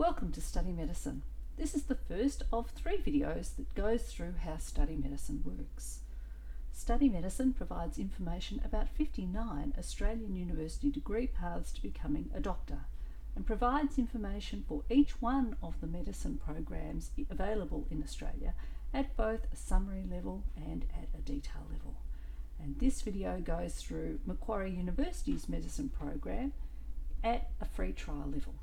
Welcome to Study Medicine. This is the first of 3 videos that goes through how study medicine works. Study medicine provides information about 59 Australian university degree paths to becoming a doctor and provides information for each one of the medicine programs available in Australia at both a summary level and at a detail level. And this video goes through Macquarie University's medicine program at a free trial level.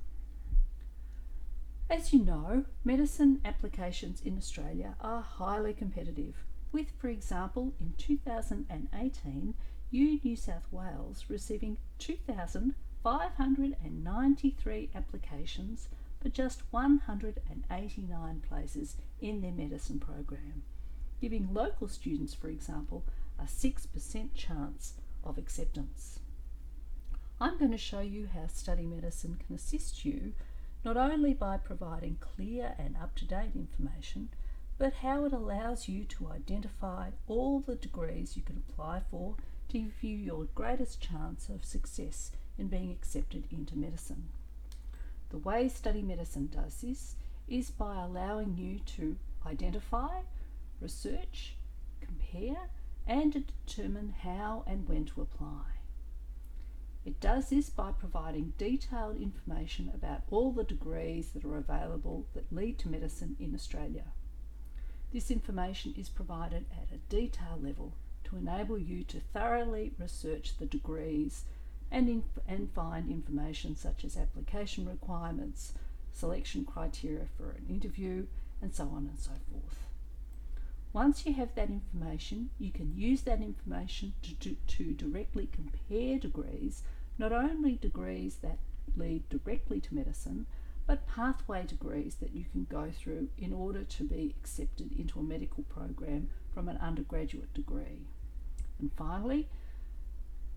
As you know, medicine applications in Australia are highly competitive, with, for example, in 2018, New South Wales receiving 2,593 applications for just 189 places in their medicine program, giving local students, for example, a 6% chance of acceptance. I'm going to show you how study medicine can assist you not only by providing clear and up-to-date information, but how it allows you to identify all the degrees you can apply for to give you your greatest chance of success in being accepted into medicine. The way study medicine does this is by allowing you to identify, research, compare, and to determine how and when to apply. It does this by providing detailed information about all the degrees that are available that lead to medicine in Australia. This information is provided at a detail level to enable you to thoroughly research the degrees and find information such as application requirements, selection criteria for an interview, and so on and so forth. Once you have that information, you can use that information to directly compare degrees, not only degrees that lead directly to medicine, but pathway degrees that you can go through in order to be accepted into a medical program from an undergraduate degree. And finally,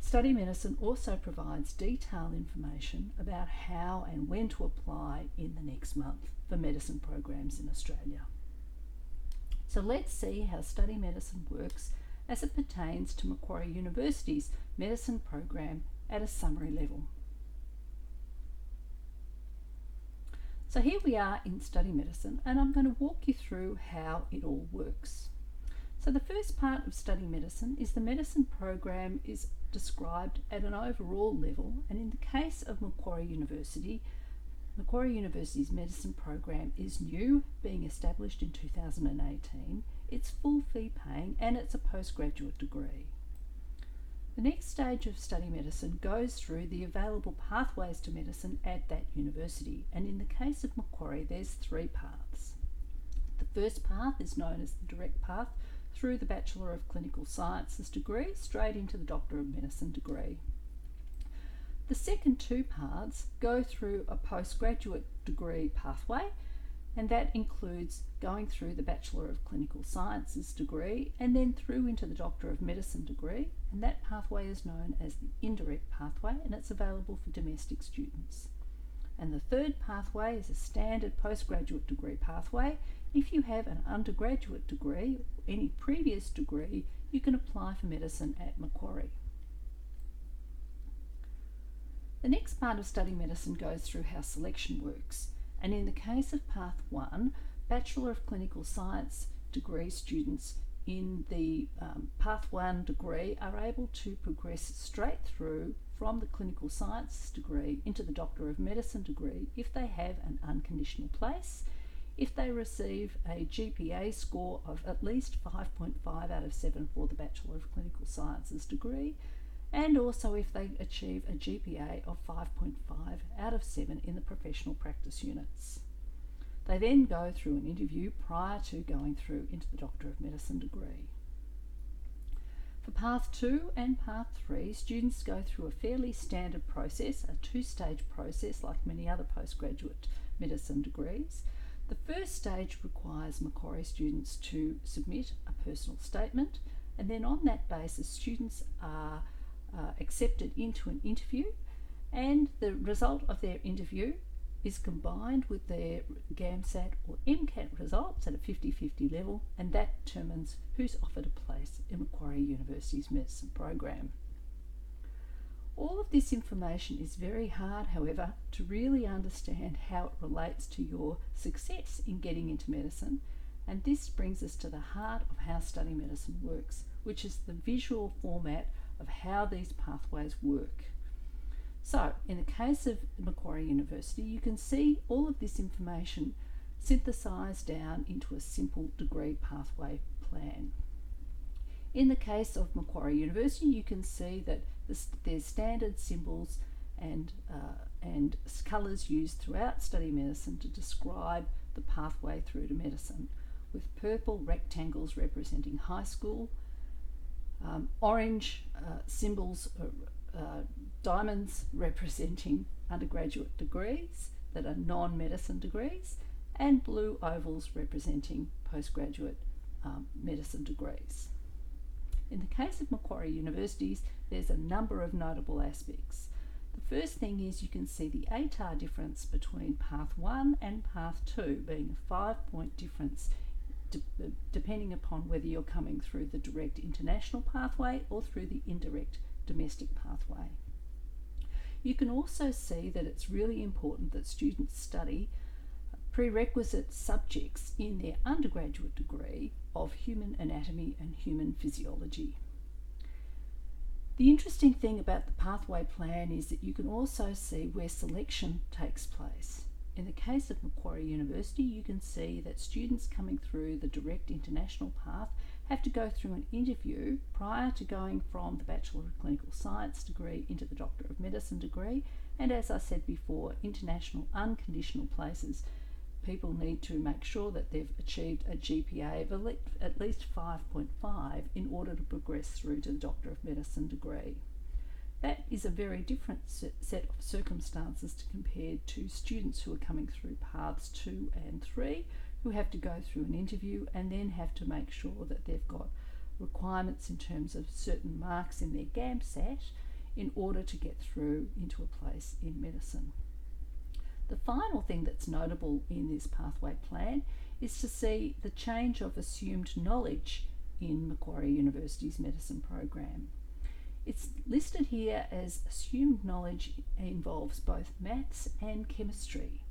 study medicine also provides detailed information about how and when to apply in the next month for medicine programs in Australia. So let's see how study medicine works as it pertains to Macquarie University's medicine program at a summary level. So here we are in study medicine, and I'm going to walk you through how it all works. So the first part of study medicine is the medicine program is described at an overall level, and in the case of Macquarie University's medicine program is new, being established in 2018. It's full fee paying and it's a postgraduate degree. The next stage of study medicine goes through the available pathways to medicine at that university, and in the case of Macquarie there's 3 paths. The first path is known as the direct path through the Bachelor of Clinical Sciences degree straight into the Doctor of Medicine degree. The second 2 paths go through a postgraduate degree pathway, and that includes going through the Bachelor of Clinical Sciences degree and then through into the Doctor of Medicine degree, and that pathway is known as the indirect pathway, and it's available for domestic students. And the third pathway is a standard postgraduate degree pathway. If you have an undergraduate degree or any previous degree, you can apply for medicine at Macquarie. The next part of study medicine goes through how selection works, and in the case of Path 1, Bachelor of Clinical Science degree students in the Path 1 degree are able to progress straight through from the Clinical Sciences degree into the Doctor of Medicine degree if they have an unconditional place, if they receive a GPA score of at least 5.5 out of 7 for the Bachelor of Clinical Sciences degree, and also if they achieve a GPA of 5.5 out of 7 in the professional practice units. They then go through an interview prior to going through into the Doctor of Medicine degree. For Path 2 and Path 3, students go through a fairly standard process, a 2-stage process like many other postgraduate medicine degrees. The first stage requires Macquarie students to submit a personal statement, and then on that basis students are accepted into an interview, and the result of their interview is combined with their GAMSAT or MCAT results at a 50-50 level, and that determines who's offered a place in Macquarie University's medicine program. All of this information is very hard, however, to really understand how it relates to your success in getting into medicine, and this brings us to the heart of how study medicine works, which is the visual format of how these pathways work. So, in the case of Macquarie University, you can see all of this information synthesised down into a simple degree pathway plan. In the case of Macquarie University, you can see that there's standard symbols and colours used throughout study medicine to describe the pathway through to medicine, with purple rectangles representing high school, orange symbols, diamonds representing undergraduate degrees that are non-medicine degrees, and blue ovals representing postgraduate medicine degrees. In the case of Macquarie Universities, there's a number of notable aspects. The first thing is you can see the ATAR difference between Path 1 and Path 2, being a 5-point difference depending upon whether you're coming through the direct international pathway or through the indirect domestic pathway. You can also see that it's really important that students study prerequisite subjects in their undergraduate degree of human anatomy and human physiology. The interesting thing about the pathway plan is that you can also see where selection takes place. In the case of Macquarie University, you can see that students coming through the direct international path have to go through an interview prior to going from the Bachelor of Clinical Science degree into the Doctor of Medicine degree, and as I said before, international unconditional places, people need to make sure that they've achieved a GPA of at least 5.5 in order to progress through to the Doctor of Medicine degree. That is a very different set of circumstances to compare to students who are coming through paths 2 and 3, who have to go through an interview and then have to make sure that they've got requirements in terms of certain marks in their GAMSAT in order to get through into a place in medicine. The final thing that's notable in this pathway plan is to see the change of assumed knowledge in Macquarie University's medicine program. It's listed here as assumed knowledge involves both maths and chemistry.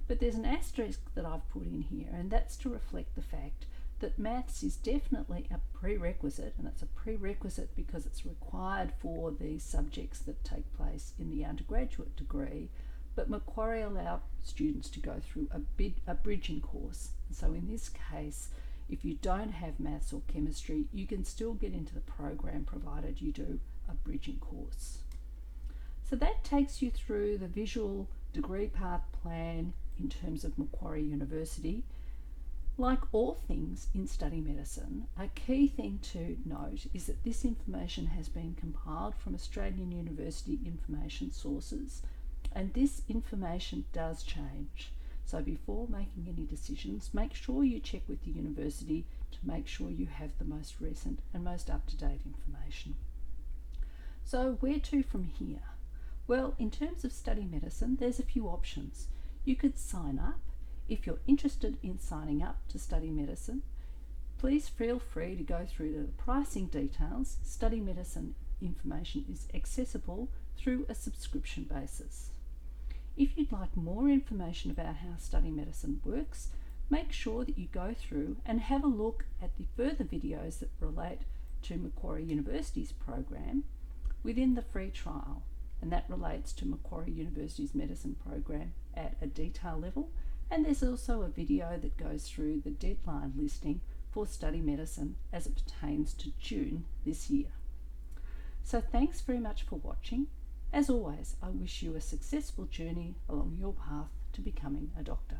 But there's an asterisk that I've put in here, and that's to reflect the fact that maths is definitely a prerequisite, and it's a prerequisite because it's required for the subjects that take place in the undergraduate degree, but Macquarie allow students to go through a bridging course. And so in this case, if you don't have maths or chemistry, you can still get into the program provided you do a bridging course. So that takes you through the visual degree path plan in terms of Macquarie University. Like all things in study medicine, a key thing to note is that this information has been compiled from Australian university information sources, and this information does change. So before making any decisions, make sure you check with the university to make sure you have the most recent and most up-to-date information. So where to from here? Well, in terms of study medicine, there's a few options. You could sign up. If you're interested in signing up to study medicine, please feel free to go through the pricing details. Study medicine information is accessible through a subscription basis. If you'd like more information about how study medicine works, make sure that you go through and have a look at the further videos that relate to Macquarie University's program within the free trial, and that relates to Macquarie University's medicine program at a detail level, and there's also a video that goes through the deadline listing for study medicine as it pertains to June this year. So thanks very much for watching. As always, I wish you a successful journey along your path to becoming a doctor.